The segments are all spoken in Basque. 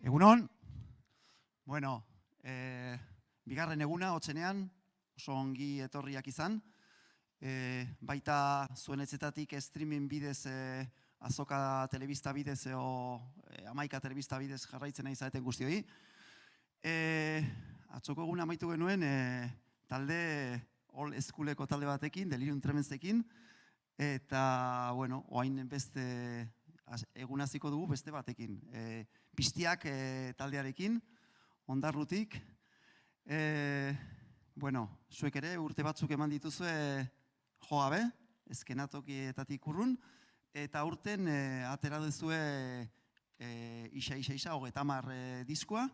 Egunon, bueno, bigarren eguna, hotzenean, oso ongi etorriak izan. Baita zuen etzetatik streaming bidez, azoka telebista bidez, amaika telebista bidez jarraitzen nahi zaeten guztioi. Atzoko eguna amaitu genuen, talde, All Schooleko talde batekin, Delirium Tremensekin, eta, bueno, oain beste egun hasiko dugu beste batekin. Piztiak taldearekin, Ondarrutik. Bueno, zuek ere urte batzuk eman dituzue jo gabe, eskenatokietatik urrun, eta urten atera duzue isa, 30 diskoa.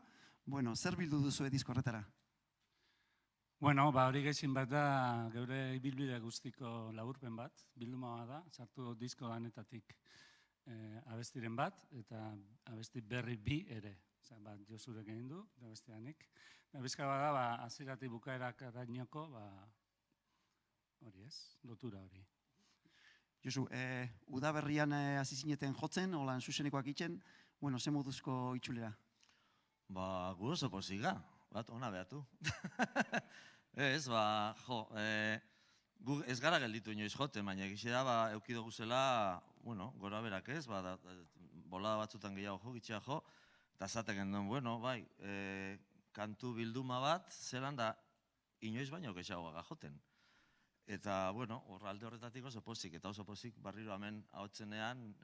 Bueno, zer bildu duzue disko horretara? Bueno, hori gehien bat da, geure ibilbide guztiko laburpen bat, bilduma bat da, sartu disko danetatik abestiren bat, eta abesti berri bi ere. Bat Josurek egin du, da besteanik. Bizka bada, hasieratik bukaerak arainoko, hori ez, lotura hori. Josu, udaberrian hasi zineten jotzen, holan zuzenekoak itzen, bueno, ze moduzko itxulera? Gu oso posiga, bat ona behatu. Ez, gu ez gara gelditu inoiz joten, baina egizia da, eukidogu zela, bueno, gora berak ez, bolada batzutan gehiago jo, gitxea jo, eta zaten genduen, bueno, bai, kantu bilduma bat, zelan da, inoiz baino gehiagoa joten. Eta, bueno, alde horretatik oso pozik, eta oso pozik barriro hemen ahotzenean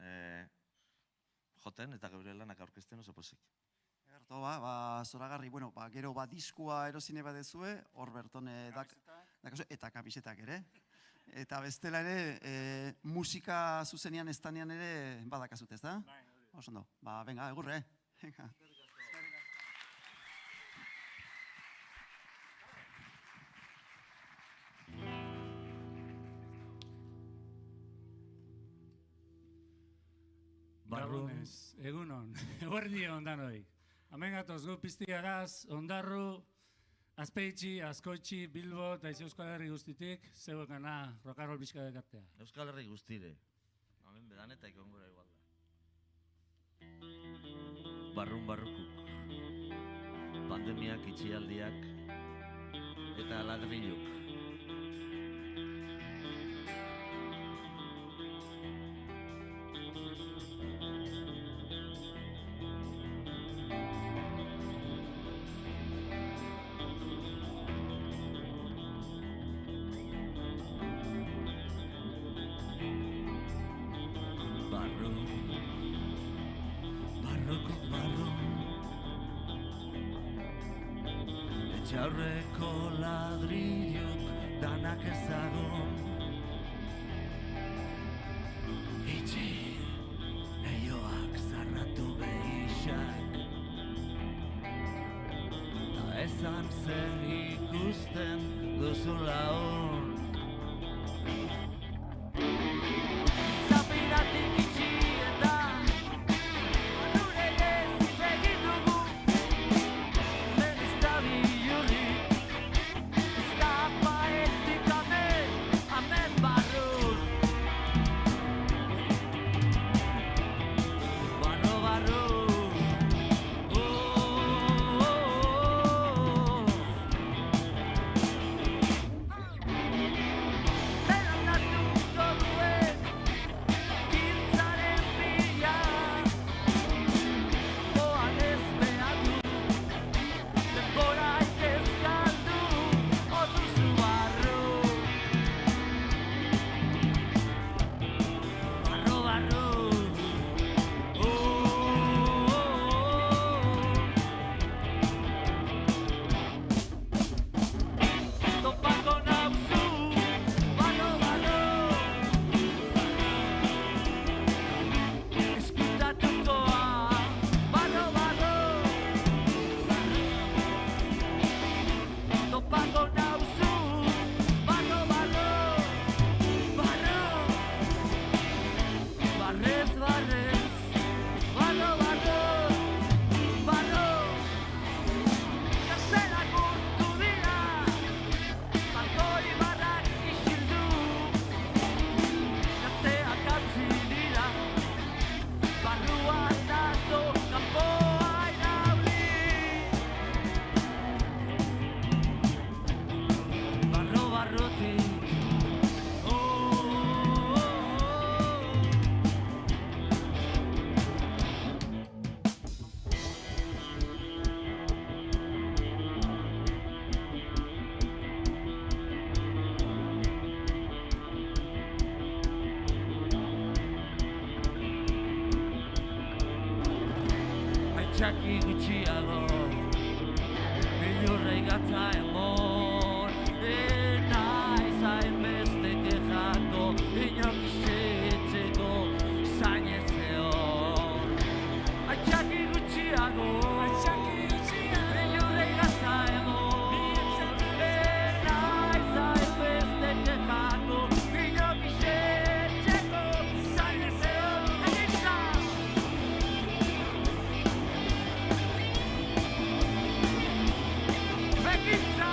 joten, eta geure lanak aurkezten oso pozik. Gerto, zoragarri, bueno, gero diskoa erosine badezue, hor berton eta kamisetak ere. Eta bestela ere, musika zuzenean estanean ere badakazut, ez da? Oso ondo, venga, egurre. Barrunez, egunon, eguerdi ondanoi. Hemen gatoz gu Piztiagaz, Ondarru, Azpeitzi, Azkoitzi, Bilbo eta Euskal Herri guztitik, zeuekana rock'n'roll bizka dekartea. Euskal Herri guztire. Hemen bedan eta ikongora igual da. Barrun barrukuk, pandemiak, itxialdiak eta ladriluk. Etxaurreko ladrilok danak ezagun itxi, leioak zarratu behixak ta ezan zer ikusten duzula hor Zapinatik itxi eta Arrurelez egin dugu Aitxaki gutxiago Inurrei gatza emon Naiz hainbeste kexako Inok isetzeko zainez egon Aitxaki gutxiago Inurrei gatza emon Naiz hainbeste kexako Inok isetzeko zainez egon Begitza!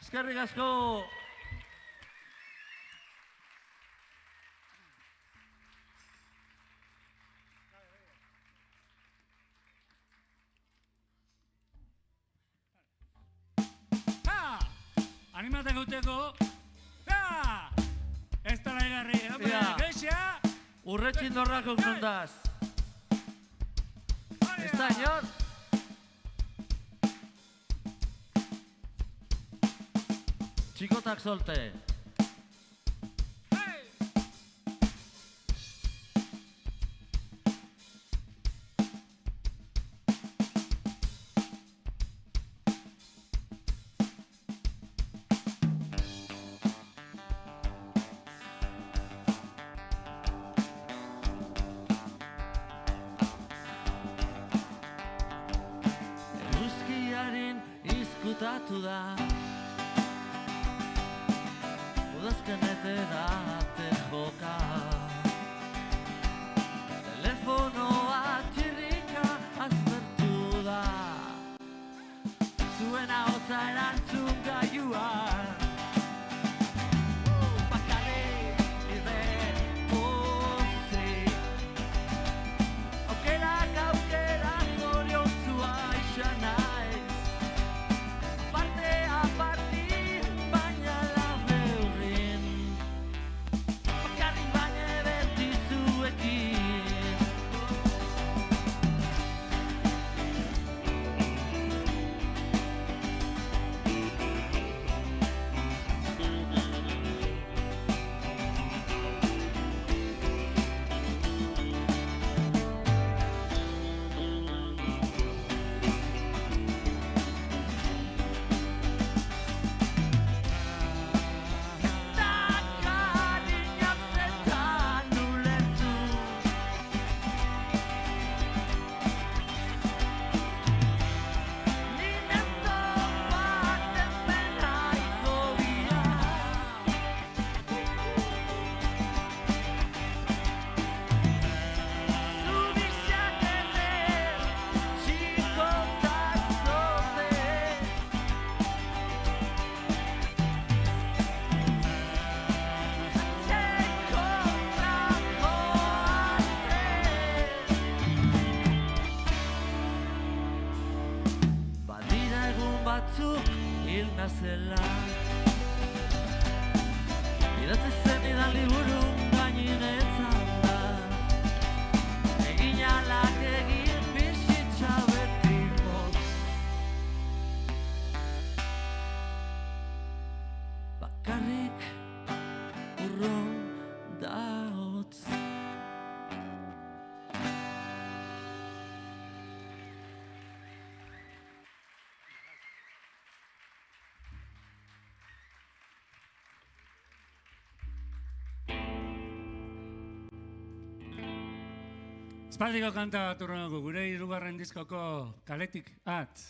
Eskerrik asko! Animate gauteko. Ez da laigarri, hombre, Ia. geixa! Urretxin dorrako nondaz. Ez da, inor? Txikotak solte. Eguzkiaren izkutatu da Udazkenete date joka Telefonoa txirrika aztertu da Zuen ahotsa erantzun gaiuan Bakarrik ide pozik Aukerak aukera zoriontzua izan naiz Partea parti baina labe urrin Bakarrik baina beti zuekin Karinak zetan ulertu Ninen topaten benaiko bia Zubixak ere txikotak zote Badira egun batzuk hil nazela Idatzi zen idan liburu gainenetan da Egin alak egin bizitza beti motz Bakarrik urron da hotz Aspaldiko kanta bat urrengo, gure 3. diskoko Kaletik At.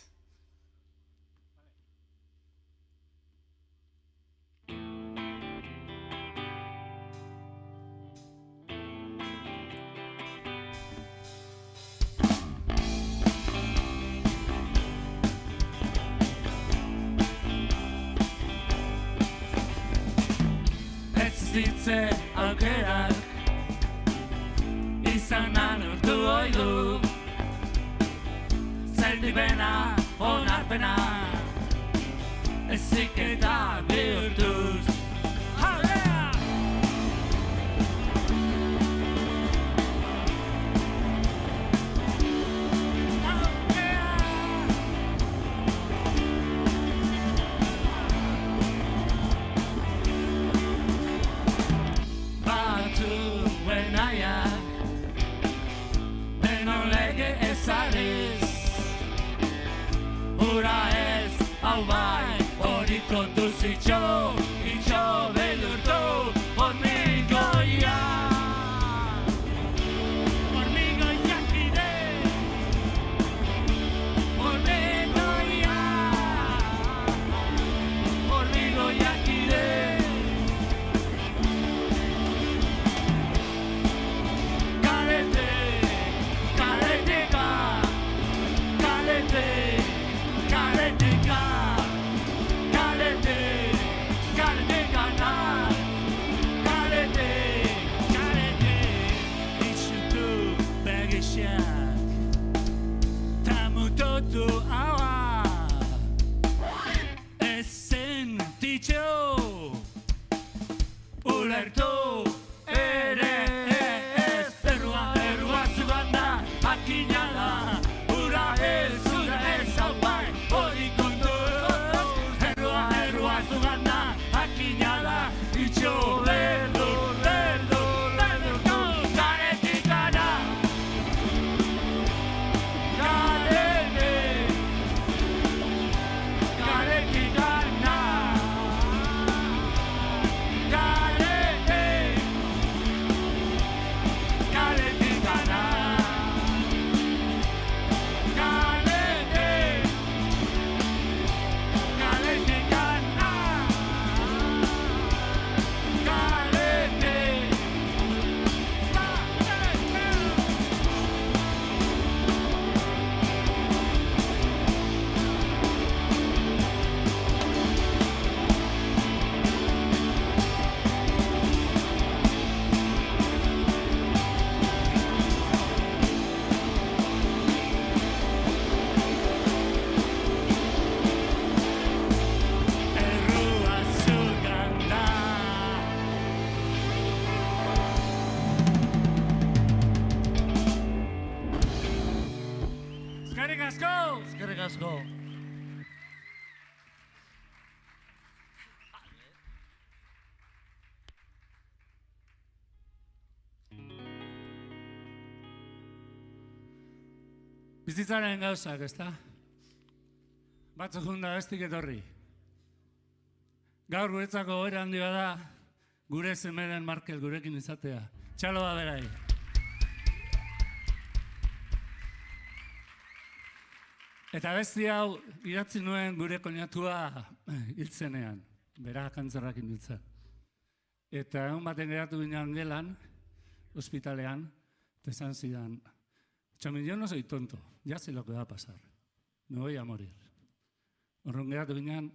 Ez ditze aukerak izanan urtu oidu, zeldi bena, onarpena, ezik eta bihurtuz. Aurrea! Aurrea! Batzuen nahiak lege ezarriz, ura ez, hau bai, hori kontuz itxo beldurtu, hormigoia. Hormigoiak ide, hormigoia. Hormigoiak ide. Tamutotu aua ezen ditxo ulertu ere ez errua zuganda akina da ura ez hau bai hori kontuz errua zuganda akina da itxo beldur karetik gara Eskerrik asko. Bizitzaren gauzak, ezta? Batzuk junda bestik etorri. Gaur guretzako goera handi bada, gure semeren Markel gurekin izatea. Txaloa berai. Eta besti hau idatzi nuen gure koinatua hiltzenean, bera kantzerrakin hiltzen. Eta egun baten geratu ginen gelan, ospitalean, eta esan zidan, Txomin, yo no soy tonto, ya sé lo que va a pasar, me voy a morir. Horren geratu ginen,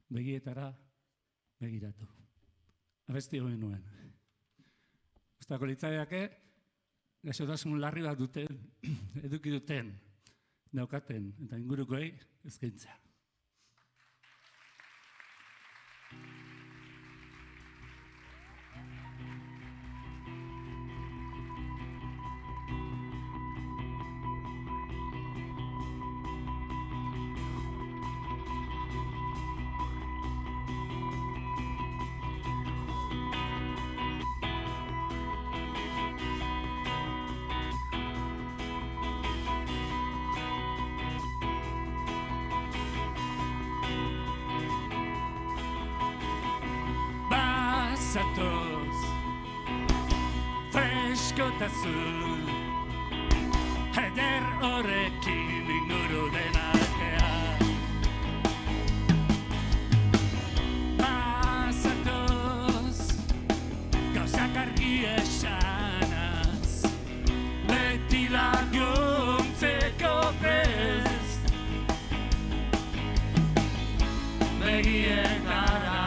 begietara begiratu. Abesti hori nuen. Uztako litzaiake, gaixotasun larri bat duten, eduki duten, daukaten eta ingurukoei eskaintzea. Zatoz freskotasun eder horrekin inguru denakea. Bazatoz, gauzak argi esanaz, beti laguntzeko prest, begietara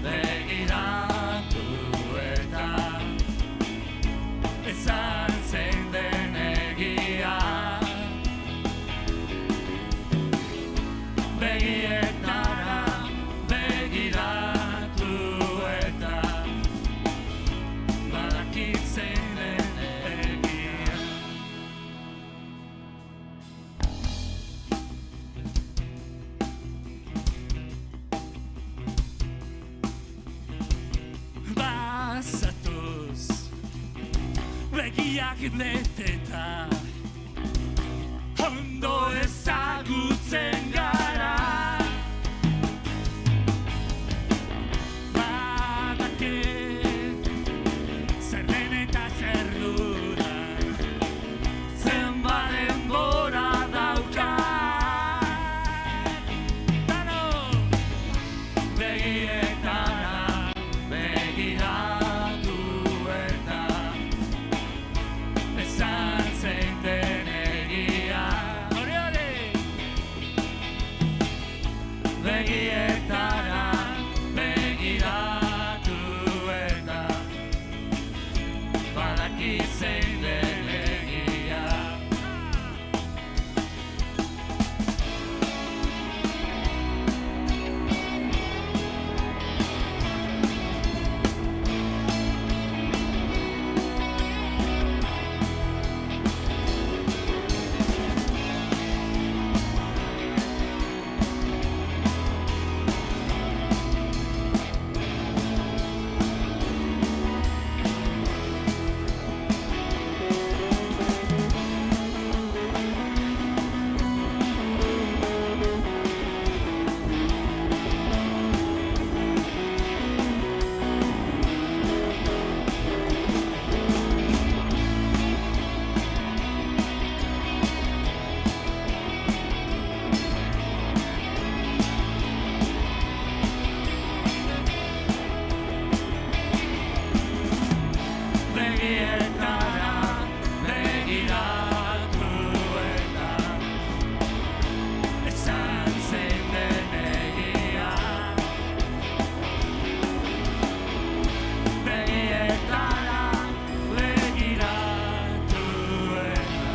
begiratu eta ezan zein den egia. Begietara begiratu eta badakit zein den egia. Bazatoz, begiak beteta, ondo ezagutzen gara. Badakit zer den eta zer dudan, zenbat denbora daukat. Dano, begietara begiratu eta esan zein den egia. Hori hori! Begietara begiratu eta badakit zein den egia. Begietara begiratu eta esan zein den egia. Begietara begiratu eta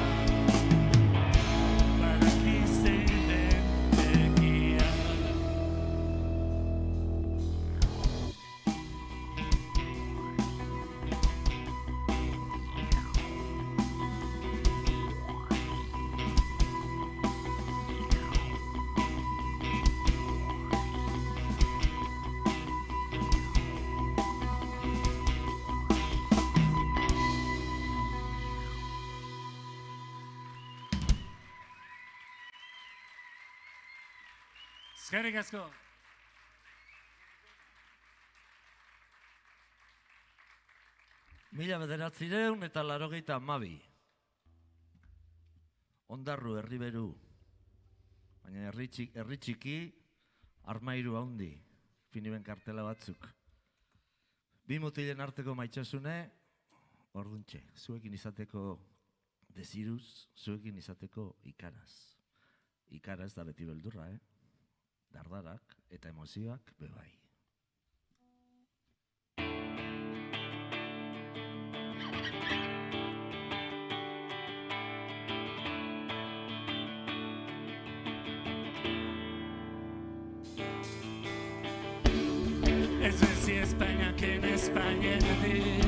badakit zein den egia. Eskerrik asko. Mila bederatzireun eta laurogeita hamabi. Ondarru herriberu. Baina herri txiki, armairu handi, finiben kartela batzuk. Bi mutilen arteko maitxasune, orduntxe, zuekin izateko desiruz, zuekin izateko ikaraz. Ikaraz da beti beldurra, dardarak eta emozioak bebai. Ez bezi Espainak en Espainiatik,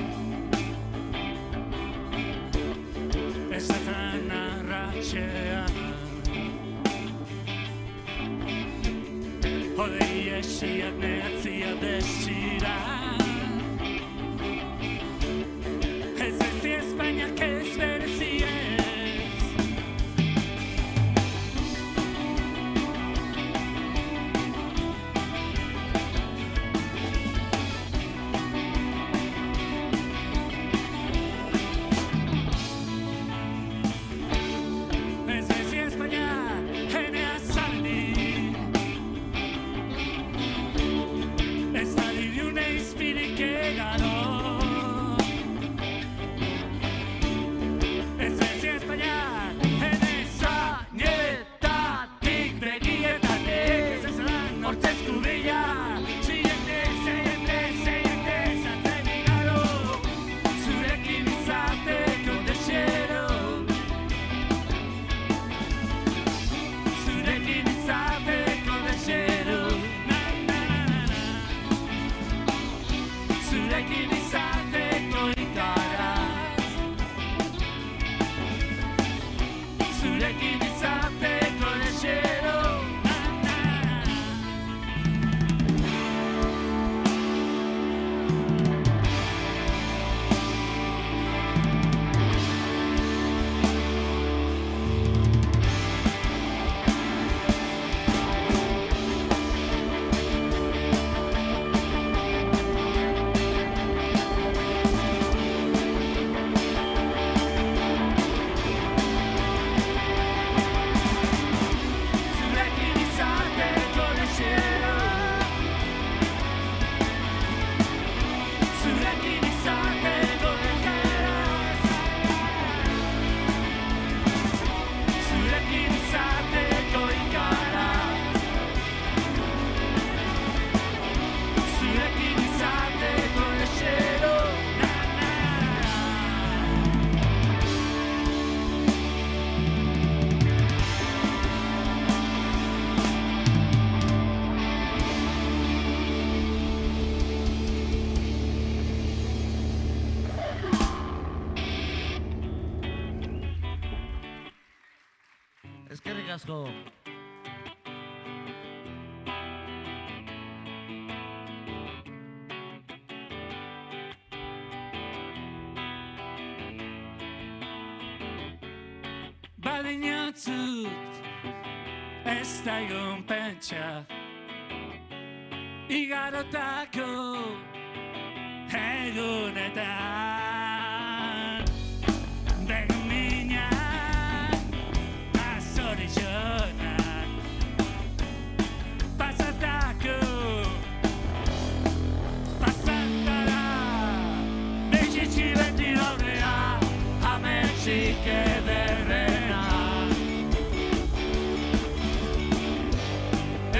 ez zatan arratxean, hodei esiak nehatzia desira. Ez bezi Espainak ez berezi ez. asko. Badinatzut ez da egon pentsa igarotako egunetan Begminak azoritxonak pasatako pasatara Bexitxi beti daudea ametxik ederrena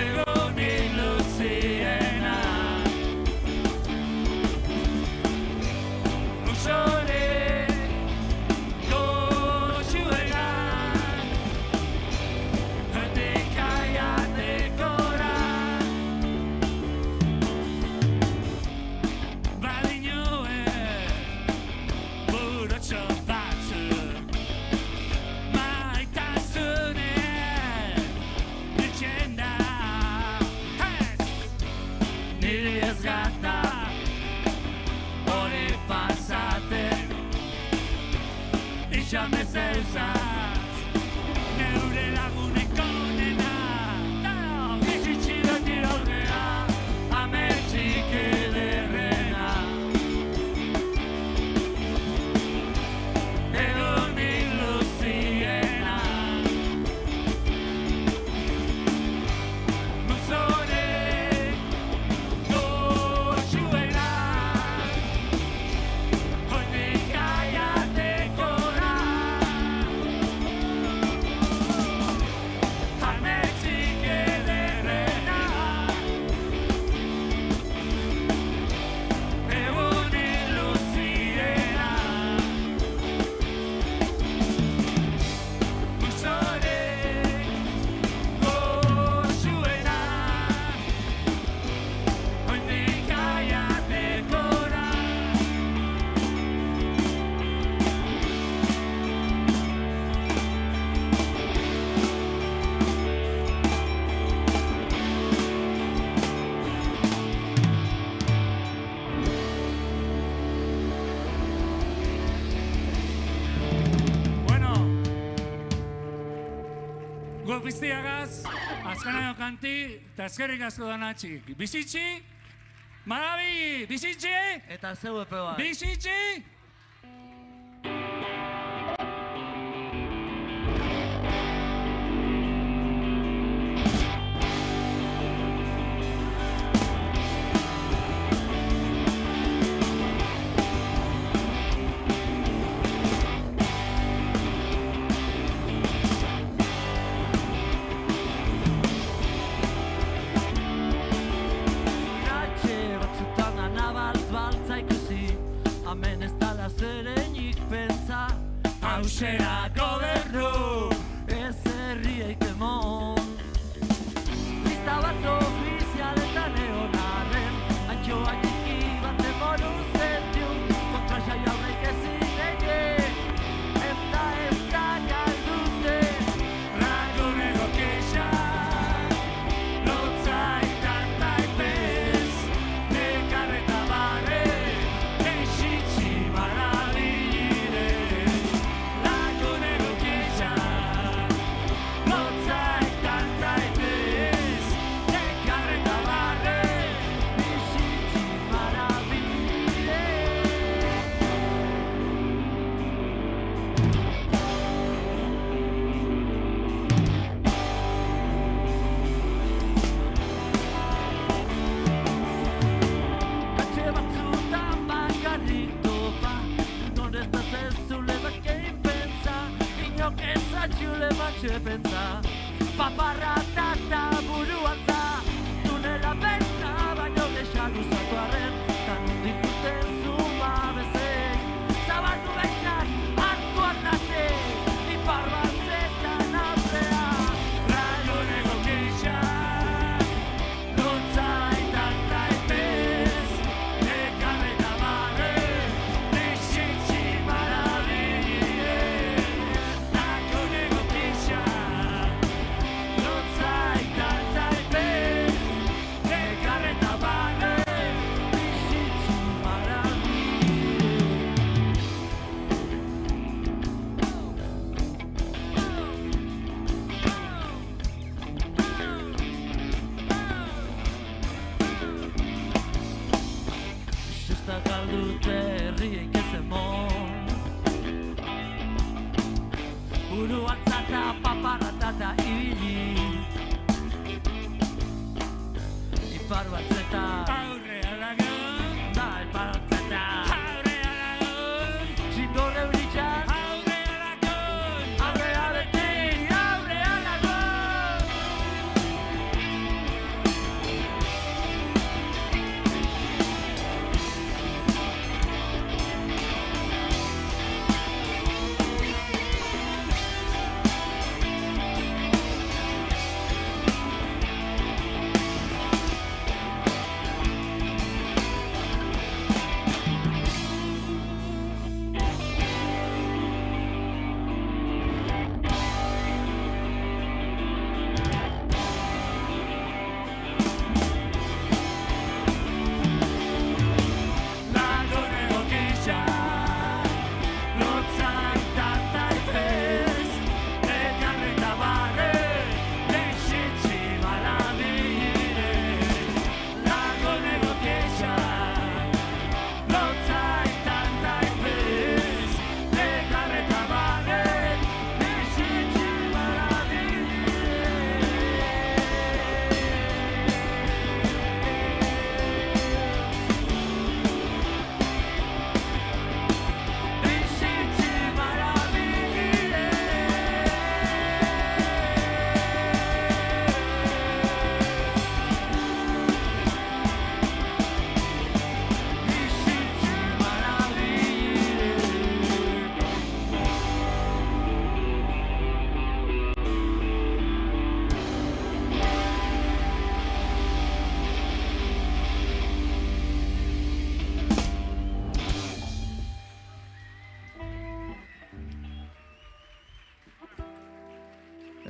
Egonik luziena Musore goxuenak Handik aiatekora Badinoen burotxo batzuk Maitasunen ditxen da Niri ez gata hori pasaten Ixan bezauzaz neure lagunek onena Bizitxi beti daudea ametxik ederrena Egonik luziena Musore goxuena Hoinik aiatekora Ametxik ederrena Egonik luziena Musore goxuena Hoinik aiatekora Bueno, gu piztiagaz, azkenago kanti, eta eskerrik asko danatxik. Bizitxi, marabi, bizitxi, Eta zeu epe bai. bizitxi. Gatxe batzutan anabaltz-baltza ikusi Hemen ez dala zerenik pentsa Hausera gobernu, Ez herriek emon Lista bat ofizialetan egon arren Antxoa txiki baten moru zentiu Kontraxa jaurek ezin egin Eta ez da galdute laguneko kexa, lotzaitan taipez, nekarreta barre, exitxi marabile. Laguneko kexa, lotzaitan taipez, nekarreta barre, Bizitzi marabile Gatxe batzutan bakarrik topa Non ez da zezule bakein pentsa Inok ez atxule batxe pentsa Paparra tata buruan za Tunela pentsa baino desan usatu arren Tan hundik urten zuma bezei Zabaldu baixan hartu arnate Ipar batzetan aurrea laguneko kexa, lotzaitan taipez, nekarreta barre, exitxi marabile. Laguneko kexa,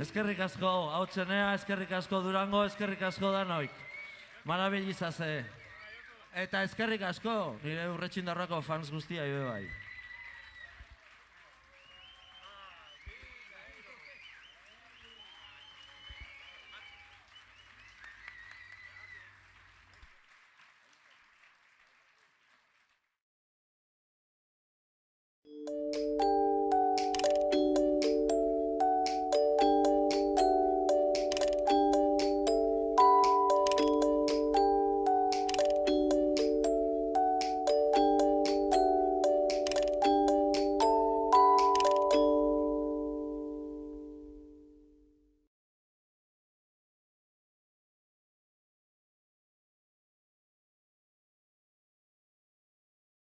Eskerrik asko, hau txenea, eskerrik asko Durango, eskerrik asko danoik. Marabilizaze. Eta eskerrik asko, nire Urretxindarrako fans guztia bai.